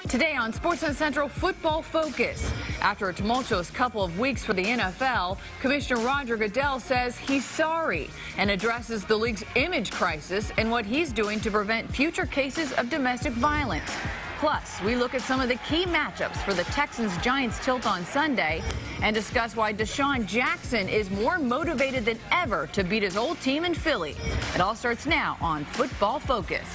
Today on SportsNet Central Football Focus. After a tumultuous couple of weeks for the NFL, Commissioner Roger Goodell says he's sorry and addresses the league's image crisis and what he's doing to prevent future cases of domestic violence. Plus, we look at some of the key matchups for the Texans-Giants tilt on Sunday and discuss why Deshaun Jackson is more motivated than ever to beat his old team in Philly. It all starts now on Football Focus.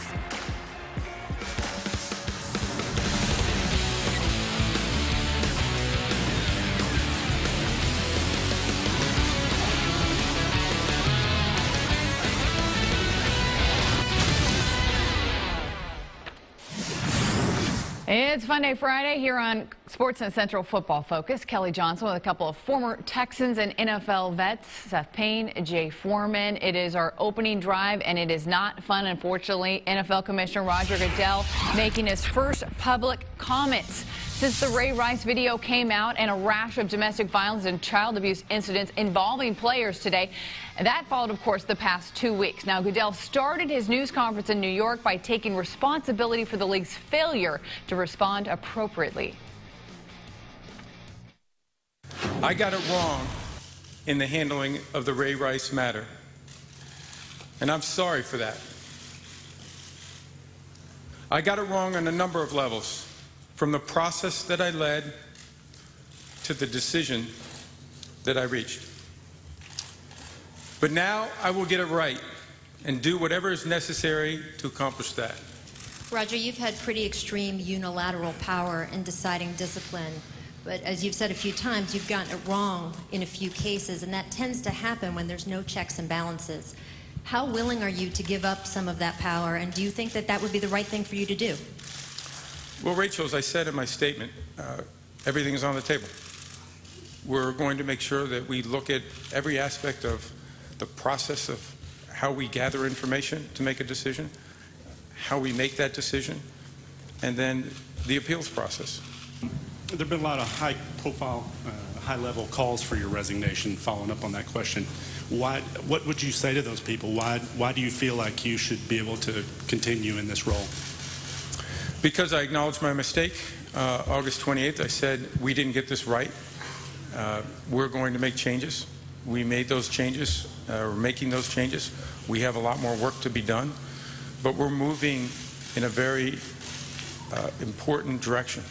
It's Fun Day Friday here on SportsNet Central Football Focus. Kelly Johnson with a couple of former Texans and NFL vets, Seth Payne, Jay Foreman. It is our opening drive, and it is not fun, unfortunately. NFL Commissioner Roger Goodell making his first public comments since the Ray Rice video came out and a rash of domestic violence and child abuse incidents involving players today. And that followed, of course, the past 2 weeks. Now, Goodell started his news conference in New York by taking responsibility for the league's failure to respond appropriately. I got it wrong in the handling of the Ray Rice matter, and I'm sorry for that. I got it wrong on a number of levels, from the process that I led to the decision that I reached. But now I will get it right and do whatever is necessary to accomplish that. Roger, you've had pretty extreme unilateral power in deciding discipline, but as you've said a few times, you've gotten it wrong in a few cases, and that tends to happen when there's no checks and balances. How willing are you to give up some of that power, and do you think that that would be the right thing for you to do? Well, Rachel, as I said in my statement, everything is on the table. We're going to make sure that we look at every aspect of the process of how we gather information to make a decision, how we make that decision, and then the appeals process. There have been a lot of high-profile, high-level calls for your resignation. Following up on that question, what would you say to those people? Why do you feel like you should be able to continue in this role? Because I acknowledged my mistake. August 28th, I said we didn't get this right. We're going to make changes. We made those changes. We're making those changes. We have a lot more work to be done, but we're moving in a very important direction.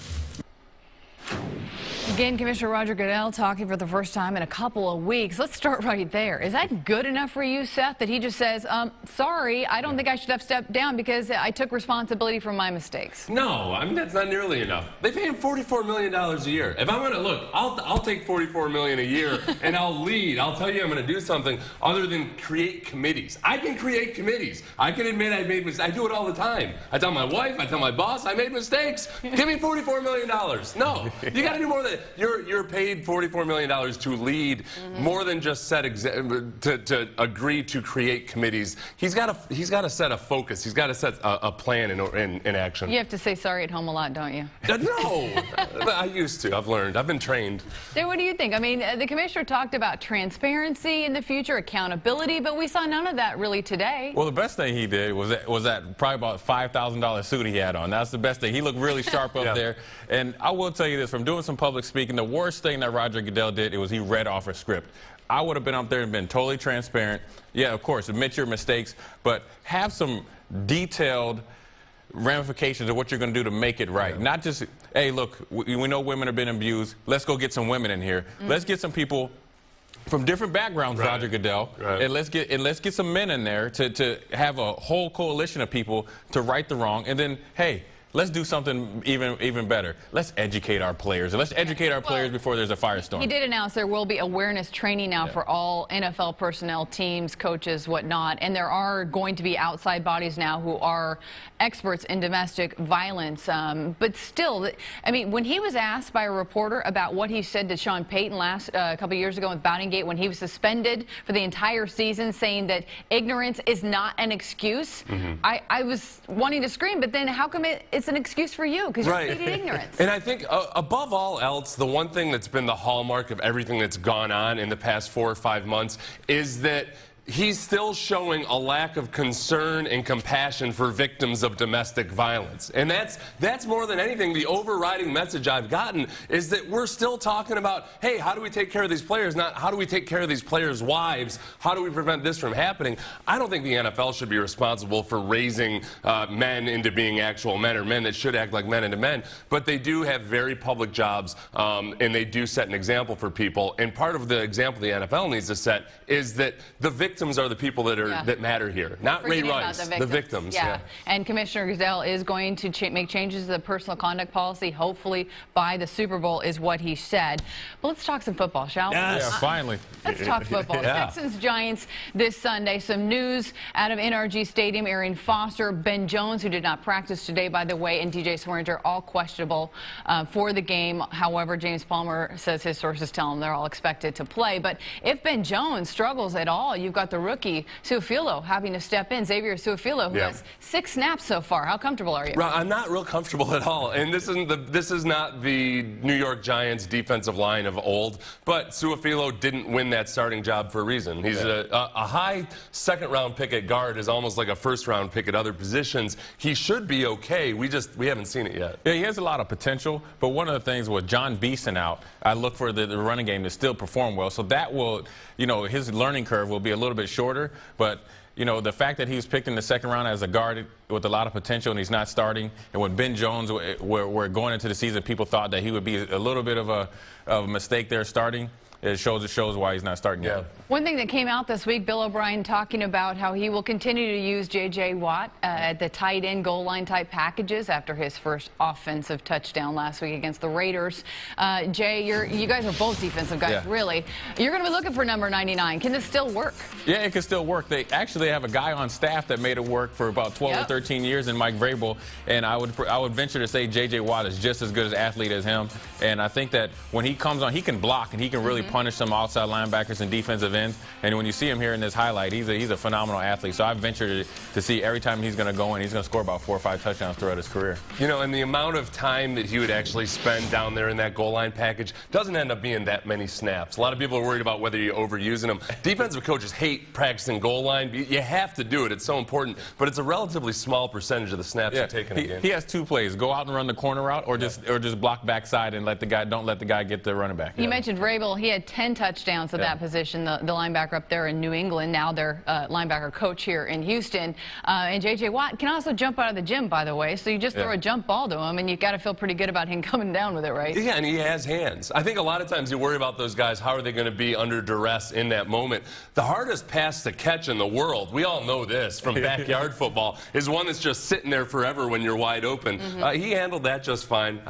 Again, Commissioner Roger Goodell talking for the first time in a couple of weeks. Let's start right there. Is that good enough for you, Seth, that he just says, sorry, I don't think I should have stepped down because I took responsibility for my mistakes? No, I mean, that's not nearly enough. They pay him $44 million a year. If I'm going to look, I'll take $44 million a year and I'll lead. I'll tell you I'm going to do something other than create committees. I can create committees. I can admit I made mistakes. I do it all the time. I tell my wife, I tell my boss, I made mistakes. Give me $44 million. No, you got to do more than that. You're paid $44 million to lead, more than just to agree to create committees. He's got to set a focus. He's got to set a plan in action. You have to say sorry at home a lot, don't you? No, I used to. I've learned. I've been trained. So what do you think? I mean, the commissioner talked about transparency in the future, accountability, but we saw none of that really today. Well, the best thing he did was that probably about $5,000 suit he had on. That's the best thing. He looked really sharp up there. And I will tell you this, from doing some public speaking, the worst thing that Roger Goodell did was he read off a script. I would have been up there and been totally transparent. Yeah, of course, admit your mistakes, but have some detailed ramifications of what you're going to do to make it right. Not just, hey, look, we know women have been abused. Let's go get some women in here. Let's get some people from different backgrounds, Roger Goodell, and let's get some men in there to have a whole coalition of people to right the wrong, and then, hey, let's do something even better. Let's educate our players. Let's educate our players before there's a firestorm. He did announce there will be awareness training now for all NFL personnel, teams, coaches, whatnot. And there are going to be outside bodies now who are experts in domestic violence. But still, I mean, when he was asked by a reporter about what he said to Sean Payton a couple of years ago with Bountygate when he was suspended for the entire season, saying that ignorance is not an excuse, I was wanting to scream, but then how come it's an excuse for you? Because you're pleading ignorance. And I think above all else, the one thing that's been the hallmark of everything that's gone on in the past 4 or 5 months is that he's still showing a lack of concern and compassion for victims of domestic violence. And that's more than anything, the overriding message I've gotten is that we're still talking about, hey, how do we take care of these players, not how do we take care of these players' wives? How do we prevent this from happening? I don't think the NFL should be responsible for raising men into being actual men, or men that should act like men into men. But they do have very public jobs, and they do set an example for people. And part of the example the NFL needs to set is that the victims are the people that are that matter here, not Ray Rice. The victims. Yeah. And Commissioner Goodell is going to make changes to the personal conduct policy, hopefully by the Super Bowl, is what he said. But let's talk some football, shall we? Yeah, finally. Let's talk football. Texans Giants this Sunday. Some news out of NRG Stadium. Arian Foster, Ben Jones, who did not practice today, by the way, and DJ Swearinger, all questionable for the game. However, James Palmer says his sources tell him they're all expected to play. But if Ben Jones struggles at all, you've got the rookie Su'a-Filo having to step in. Xavier Su'a-Filo, who has 6 snaps so far. How comfortable are you? I'm not real comfortable at all. And this is not the New York Giants defensive line of old, but Su'a-Filo didn't win that starting job for a reason. He's a high second-round pick at guard, is almost like a first-round pick at other positions. He should be okay. We haven't seen it yet. Yeah, he has a lot of potential, but one of the things with John Beeson out, I look for the running game to still perform well. So that will, his learning curve will be a little bit shorter, but the fact that he was picked in the second round as a guard with a lot of potential and he's not starting, and when Ben Jones, we're going into the season, people thought that he would be a little bit of a mistake there starting. It shows why he's not starting yet. One thing that came out this week, Bill O'Brien talking about how he will continue to use J.J. Watt at the tight end goal line type packages after his first offensive touchdown last week against the Raiders. Jay, you guys are both defensive guys, really. You're going to be looking for number 99. Can this still work? Yeah, it can still work. They actually have a guy on staff that made it work for about 12 or 13 years in Mike Vrabel, and I would venture to say J.J. Watt is just as good an athlete as him. And I think that when he comes on, he can block and he can really punish some outside linebackers and defensive ends. And when you see him here in this highlight, he's a phenomenal athlete. So I venture to see every time he's going to go in, he's going to score about 4 or 5 touchdowns throughout his career. And the amount of time that he would actually spend down there in that goal line package doesn't end up being that many snaps. A lot of people are worried about whether you're overusing them. Defensive coaches hate practicing goal line. You have to do it. It's so important. But it's a relatively small percentage of the snaps you take in a game. He has 2 plays: go out and run the corner route, or just block backside and don't let the guy get the running back. You mentioned Vrabel. He had 10 touchdowns at that position, the linebacker up there in New England, now their linebacker coach here in Houston. And J.J. Watt can also jump out of the gym, by the way, so you just throw a jump ball to him, and you've got to feel pretty good about him coming down with it, right? Yeah, and he has hands. I think a lot of times you worry about those guys, how are they going to be under duress in that moment? The hardest pass to catch in the world, we all know this from backyard football, is one that's just sitting there forever when you're wide open. He handled that just fine.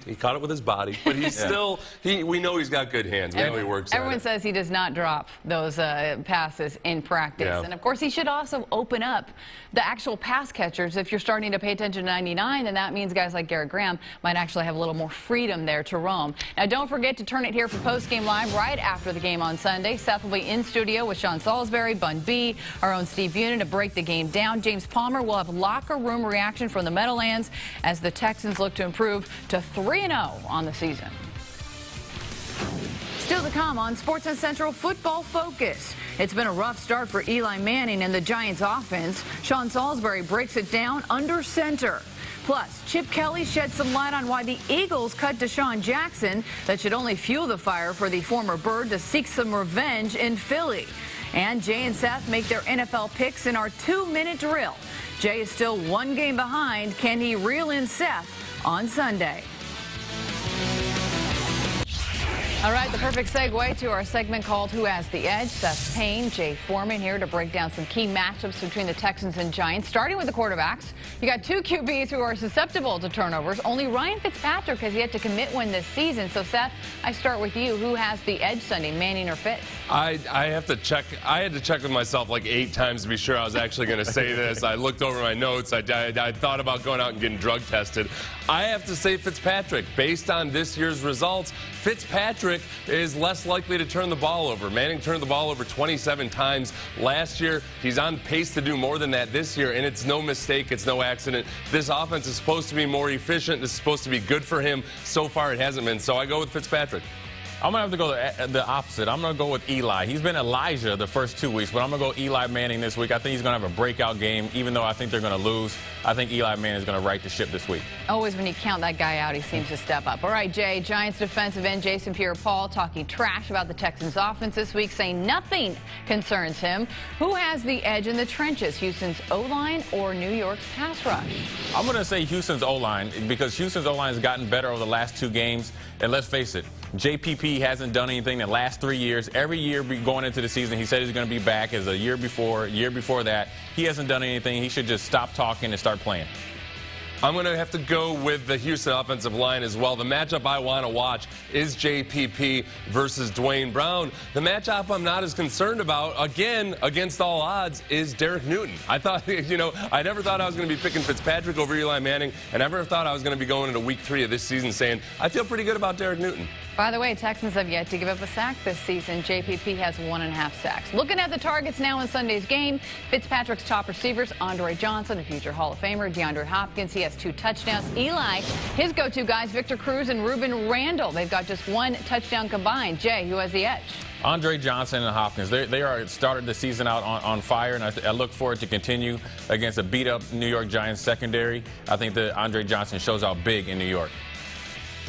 He caught it with his body, but he's still, we know he's got good hands. We know he works Everyone says he does not drop those passes in practice. And, of course, he should also open up the actual pass catchers. If you're starting to pay attention to 99, then that means guys like Garrett Graham might actually have a little more freedom there to roam. Now, don't forget to turn it here for Postgame Live right after the game on Sunday. Seth will be in studio with Sean Salisbury, Bun B, our own Steve Bunin to break the game down. James Palmer will have locker room reaction from the Meadowlands as the Texans look to improve to 3-0 on the season. Still to come on SportsNet Central Football Focus. It's been a rough start for Eli Manning and the Giants offense. Sean Salisbury breaks it down under center. Plus, Chip Kelly sheds some light on why the Eagles cut Deshaun Jackson. That should only fuel the fire for the former Bird to seek some revenge in Philly. And Jay and Seth make their NFL picks in our 2-minute drill. Jay is still 1 game behind. Can he reel in Seth on Sunday? All right, the perfect segue to our segment called Who Has the Edge? Seth Payne, Jay Foreman here to break down some key matchups between the Texans and Giants. Starting with the quarterbacks, you got 2 QBs who are susceptible to turnovers. Only Ryan Fitzpatrick has yet to commit one this season. So, Seth, I start with you. Who has the edge Sunday, Manning or Fitz? I have to check. I had to check with myself like 8 times to be sure I was actually going to say this. I looked over my notes. I thought about going out and getting drug tested. I have to say Fitzpatrick. Based on this year's results, Fitzpatrick is less likely to turn the ball over. Manning turned the ball over 27 times last year. He's on pace to do more than that this year, and it's no mistake. It's no accident. This offense is supposed to be more efficient. This is supposed to be good for him. So far, it hasn't been. So I go with Fitzpatrick. I'm going to have to go the opposite. I'm going to go with Eli. He's been Elijah the first 2 weeks, but I'm going to go Eli Manning this week. I think he's going to have a breakout game, even though I think they're going to lose. I think Eli Manning is going to right the ship this week. Always when you count that guy out, he seems to step up. All right, Jay, Giants defensive end Jason Pierre-Paul talking trash about the Texans offense this week, saying nothing concerns him. Who has the edge in the trenches, Houston's O-line or New York's pass rush? I'm going to say Houston's O-line, because Houston's O-line has gotten better over the last 2 games. And let's face it, JPP hasn't done anything in the last 3 years. Every year going into the season, he said he's going to be back as a year before that. He hasn't done anything. He should just stop talking and start playing. I'm going to have to go with the Houston offensive line as well. The matchup I want to watch is JPP versus Dwayne Brown. The matchup I'm not as concerned about, again, against all odds, is Derek Newton. I thought, I never thought I was going to be picking Fitzpatrick over Eli Manning, and I never thought I was going to be going into week 3 of this season saying, I feel pretty good about Derek Newton. By the way, Texans have yet to give up a sack this season. JPP has 1.5 sacks. Looking at the targets now in Sunday's game, Fitzpatrick's top receivers, Andre Johnson, a future Hall of Famer, DeAndre Hopkins, he has 2 touchdowns. Eli, his go-to guys, Victor Cruz and Ruben Randall. They've got just 1 touchdown combined. Jay, who has the edge? Andre Johnson and Hopkins, they are started the season out on fire, and I look forward to continue against a beat-up New York Giants secondary. I think that Andre Johnson shows out big in New York.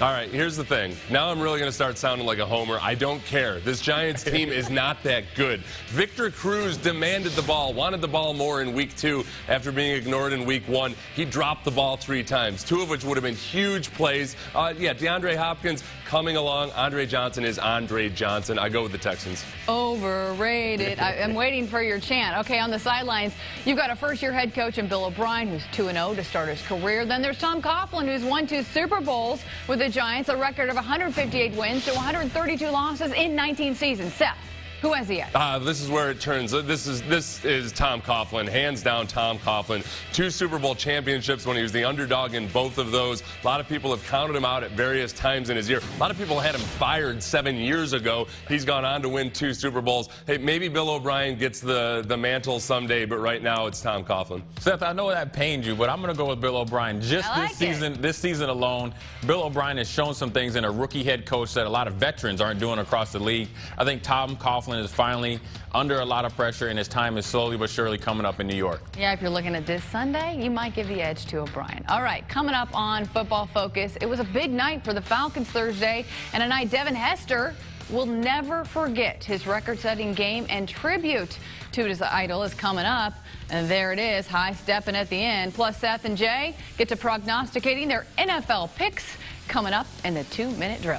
All right, here's the thing. Now I'm really going to start sounding like a homer. I don't care. This Giants team is not that good. Victor Cruz demanded the ball, wanted the ball more in week 2 after being ignored in week 1. He dropped the ball 3 times, 2 of which would have been huge plays. DeAndre Hopkins coming along. Andre Johnson is Andre Johnson. I go with the Texans. Overrated. I'm waiting for your chant. Okay, on the sidelines, you've got a first-year head coach in Bill O'Brien, who's 2-0 to start his career. Then there's Tom Coughlin, who's won 2 Super Bowls with the Giants, a record of 158 wins to 132 losses in 19 seasons. Seth, who has the edge? This is where it turns. This is Tom Coughlin, hands down Tom Coughlin. 2 Super Bowl championships when he was the underdog in both of those. A lot of people have counted him out at various times in his year. A lot of people had him fired 7 years ago. He's gone on to win 2 Super Bowls. Hey, maybe Bill O'Brien gets the mantle someday, but right now it's Tom Coughlin. Seth, I know that pained you, but I'm going to go with Bill O'Brien. Just this season alone, Bill O'Brien has shown some things in a rookie head coach that a lot of veterans aren't doing across the league. I think Tom Coughlin is finally under a lot of pressure, and his time is slowly but surely coming up in New York. Yeah, if you're looking at this Sunday, you might give the edge to O'Brien. All right, coming up on Football Focus, it was a big night for the Falcons Thursday, and a night Devin Hester will never forget. His record-setting game and tribute to his idol is coming up. And there it is, high stepping at the end. Plus, Seth and Jay get to prognosticating their NFL picks coming up in the 2-minute drill.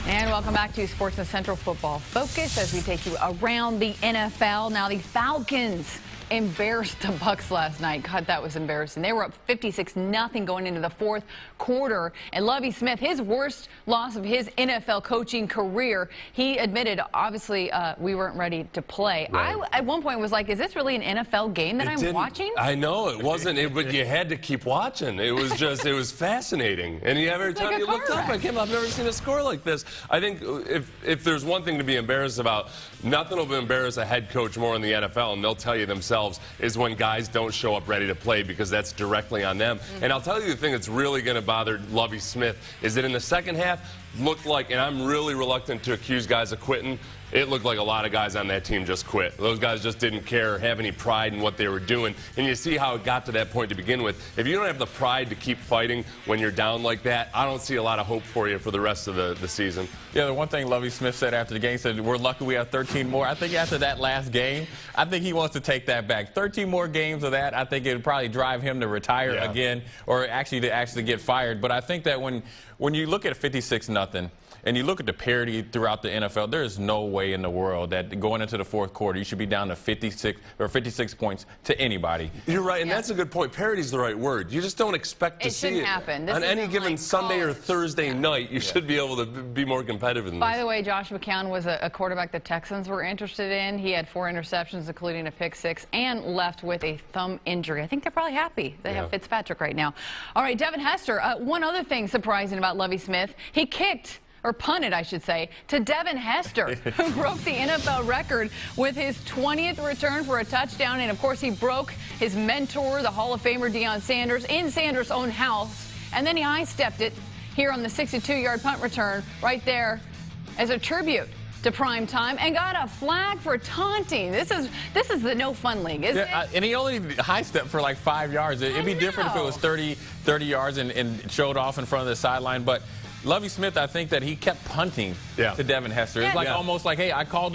And welcome back to SportsNet Central Football Focus as we take you around the NFL. Now, the Falcons embarrassed the Bucs last night. God, that was embarrassing. They were up 56-0 going into the 4th quarter. And Lovie Smith, his worst loss of his NFL coaching career, he admitted, obviously, we weren't ready to play. Right. I, at one point, was like, is this really an NFL game that I'm watching? I know, it wasn't, but you had to keep watching. It was just, it was fascinating. And every time you looked up, I've never seen a score like this. I think if there's one thing to be embarrassed about, nothing will embarrass a head coach more in the NFL, and they'll tell you themselves, is when guys don't show up ready to play, because that's directly on them. And I'll tell you the thing that's really going to bother Lovie Smith is that in the second half, looked like, and I'm really reluctant to accuse guys of quitting, it looked like a lot of guys on that team just quit. Those guys just didn't care or have any pride in what they were doing. And you see how it got to that point to begin with. If you don't have the pride to keep fighting when you're down like that, I don't see a lot of hope for you for the rest of the season. Yeah, the one thing Lovie Smith said after the game, said, we're lucky we have 13 more. I think after that last game, I think he wants to take that back. 13 more games of that, I think it would probably drive him to retire again, or actually to get fired. But I think that when you look at 56-0, and you look at the parity throughout the NFL, there is no way in the world that going into the 4th quarter, you should be down to 56 points to anybody. You're right, and that's a good point. Parity is the right word. You just don't expect to see it happen. On any given Sunday or Thursday night. You should be able to be more competitive in this. By the way, Josh McCown was a quarterback the Texans were interested in. He had 4 interceptions, including a pick-6, and left with a thumb injury. I think they're probably happy they have Fitzpatrick right now. All right, Devin Hester, one other thing surprising about Lovie Smith, he kicked or punted, I should say, to Devin Hester, who broke the NFL record with his 20th return for a touchdown. And, of course, he broke his mentor, the Hall of Famer Deion Sanders, in Sanders' own house. And then he high-stepped it here on the 62-yard punt return right there as a tribute to prime time, and got a flag for taunting. This is the no fun league, isn't it? And he only high stepped for like 5 yards. It'd be different if it was 30 yards and showed off in front of the sideline. But Lovie Smith, I think that he kept punting to Devin Hester. It's like almost like, hey, I called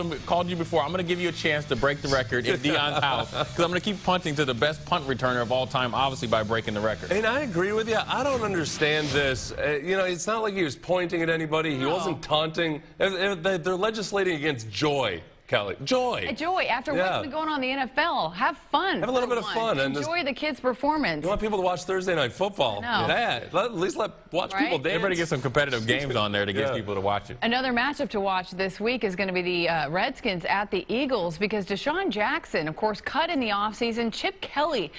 you before. I'm going to give you a chance to break the record in Deion's house, because I'm going to keep punting to the best punt returner of all time, obviously by breaking the record. And I agree with you. I don't understand this. You know, it's not like he was pointing at anybody. He wasn't taunting. They're legislating against joy. Kelly, joy. Joy. After what's been going on in the NFL, have fun. Have a little bit of fun. Enjoy the kids' performance. You want people to watch Thursday Night Football? No. At least watch people dance. Everybody get some competitive games on there to get people to watch it. Another matchup to watch this week is going to be the Redskins at the Eagles, because Deshaun Jackson, of course, cut in the offseason. Chip Kelly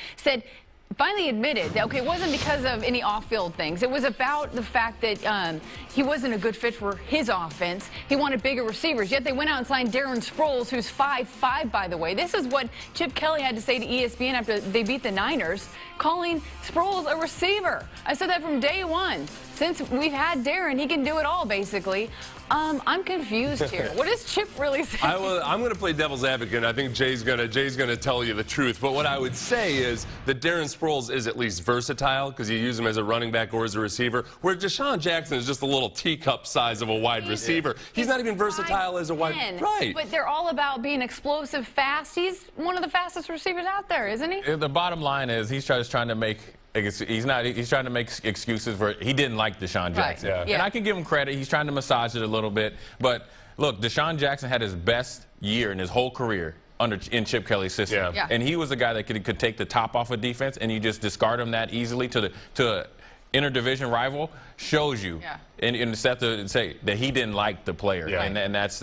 finally admitted that, okay, it wasn't because of any off-field things. It was about the fact that he wasn't a good fit for his offense. He wanted bigger receivers, yet they went out and signed Darren Sproles, who's 5'5", by the way. This is what Chip Kelly had to say to ESPN after they beat the Niners, calling Sproles a receiver. I said that from day one. Since we've had Darren, he can do it all, basically. I'm confused here. What does Chip really say? I'm going to play devil's advocate, and I think Jay's going to tell you the truth. But what I would say is that Darren Sproles is at least versatile, because you use him as a running back or as a receiver, where Deshaun Jackson is just a little teacup size of a wide receiver. He's not even versatile as a wide. Right. But they're all about being explosive, fast. He's one of the fastest receivers out there, isn't he? The bottom line is he's just trying to make. He's trying to make excuses for he didn't like Deshaun Jackson. Right. And I can give him credit. He's trying to massage it a little bit. But look, Deshaun Jackson had his best year in his whole career in Chip Kelly's system. And he was a guy that could take the top off of defense, and you just discard him that easily to an interdivision rival. Shows you and set to say that he didn't like the player. And that's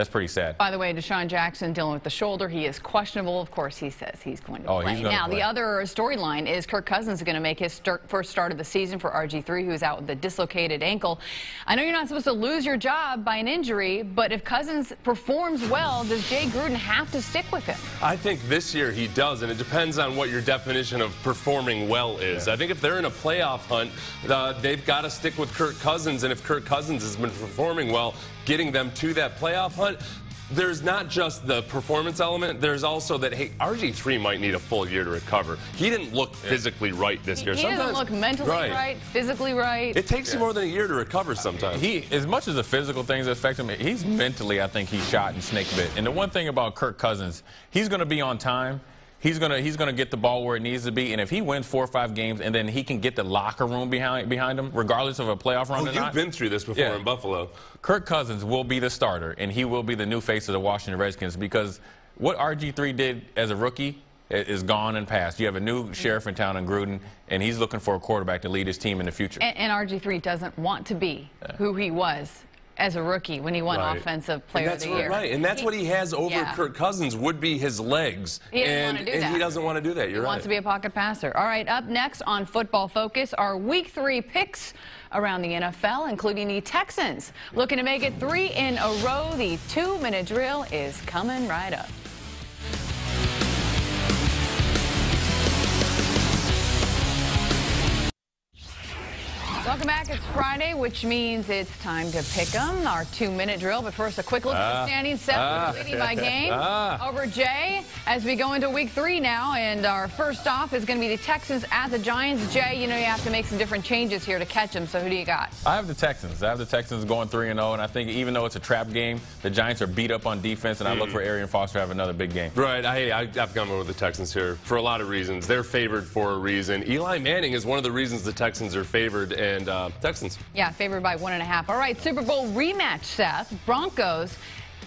pretty sad. By the way, Deshaun Jackson dealing with the shoulder. He is questionable. Of course, he says he's going to play. Now, the other storyline is Kirk Cousins is going to make his first start of the season for RG3, who's out with a dislocated ankle. I know you're not supposed to lose your job by an injury, but if Cousins performs well, does Jay Gruden have to stick with him? I think this year he does, and it depends on what your definition of performing well is. I think if they're in a playoff hunt, they've got to stick with Kirk Cousins, and if Kirk Cousins has been performing well, getting them to that playoff hunt, there's not just the performance element, there's also that, hey, RG3 might need a full year to recover. He didn't look physically right this year. He doesn't look mentally right, physically right. It takes you more than a year to recover sometimes. As much as the physical things affect him, he's mentally, I think, he's shot and snake bit. And the one thing about Kirk Cousins, he's going to be on time. He's gonna get the ball where it needs to be, and if he wins 4 or 5 games, and then he can get the locker room behind him, regardless of a playoff run or not. You've been through this before in Buffalo. Kirk Cousins will be the starter, and he will be the new face of the Washington Redskins, because what RG3 did as a rookie is gone and past. You have a new sheriff in town in Gruden, and he's looking for a quarterback to lead his team in the future. And RG3 doesn't want to be who he was as a rookie when he won Offensive Player of the Year. And that's what he has over Kirk Cousins would be his legs. He doesn't want to do that. He wants to be a pocket passer. All right, up next on Football Focus, our Week 3 picks around the NFL, including the Texans. Looking to make it 3 in a row. The 2-minute drill is coming right up. Welcome back. It's Friday, which means it's time to pick them, our 2-minute drill. But first, a quick look at the standings. Seth leading by game over Jay as we go into Week 3 now. And our first off is going to be the Texans at the Giants. Jay, you know you have to make some different changes here to catch them. So who do you got? I have the Texans. I have the Texans going 3-0. And I think even though it's a trap game, the Giants are beat up on defense. And I look for Arian Foster to have another big game. Right. I've gone with the Texans here for a lot of reasons. They're favored for a reason. Eli Manning is one of the reasons the Texans are favored. And Texans. Yeah, favored by 1.5. All right, Super Bowl rematch, Seth. Broncos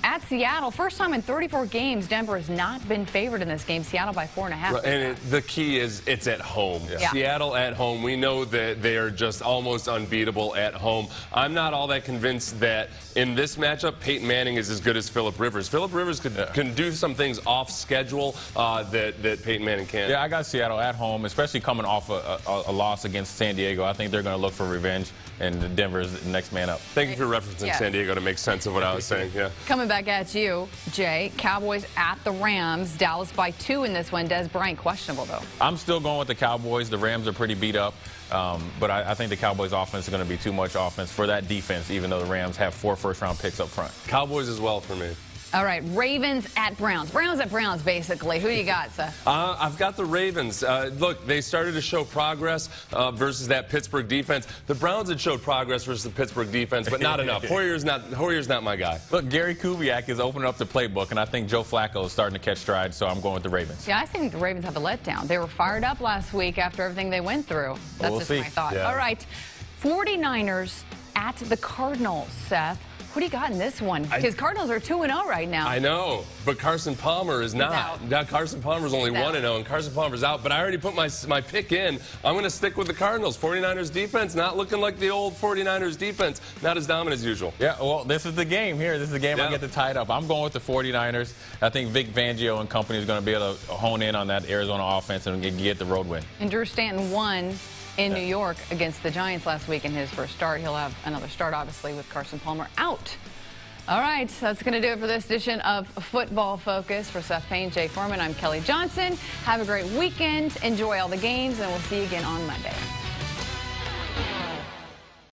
at Seattle. First time in 34 games, Denver has not been favored in this game. Seattle by 4.5. Right, and the key is it's at home. Seattle at home. We know that they are just almost unbeatable at home. I'm not all that convinced that in this matchup, Peyton Manning is as good as Phillip Rivers. Phillip Rivers can do some things off schedule that Peyton Manning can't. Yeah, I got Seattle at home, especially coming off a loss against San Diego. I think they're going to look for revenge, and Denver's the next man up. Thank you for referencing San Diego to make sense of what I was saying. Yeah. Coming back at you, Jay. Cowboys at the Rams. Dallas by 2 in this one. Des Bryant questionable, though. I'm still going with the Cowboys. The Rams are pretty beat up. But I think the Cowboys' offense is going to be too much offense for that defense, even though the Rams have 4 first-round picks up front. Cowboys as well for me. All right, Ravens at Browns. Browns at Browns, basically. Who you got, Seth? I've got the Ravens. Look, they started to show progress versus that Pittsburgh defense. The Browns had showed progress versus the Pittsburgh defense, but not enough. Hoyer's not my guy. Look, Gary Kubiak is opening up the playbook, and I think Joe Flacco is starting to catch stride, so I'm going with the Ravens. Yeah, I think the Ravens have a letdown. They were fired up last week after everything they went through. That's we'll just see. my thought. Yeah. All right, 49ers at the Cardinals, Seth. What do you got in this one? Because Cardinals are 2-0 right now. I know, but Carson Palmer is not. Now Carson Palmer's only 1-0, and Carson Palmer's out. But I already put my pick in. I'm going to stick with the Cardinals. 49ers defense not looking like the old 49ers defense. Not as dominant as usual. Yeah, well, this is the game here. This is the game I get to tie it up. I'm going with the 49ers. I think Vic Fangio and company is going to be able to hone in on that Arizona offense and get the road win. And Drew Stanton won in New York against the Giants last week in his first start. He'll have another start, obviously, with Carson Palmer out. All right, so that's going to do it for this edition of Football Focus. For Seth Payne, Jay Foreman, I'm Kelly Johnson. Have a great weekend. Enjoy all the games, and we'll see you again on Monday.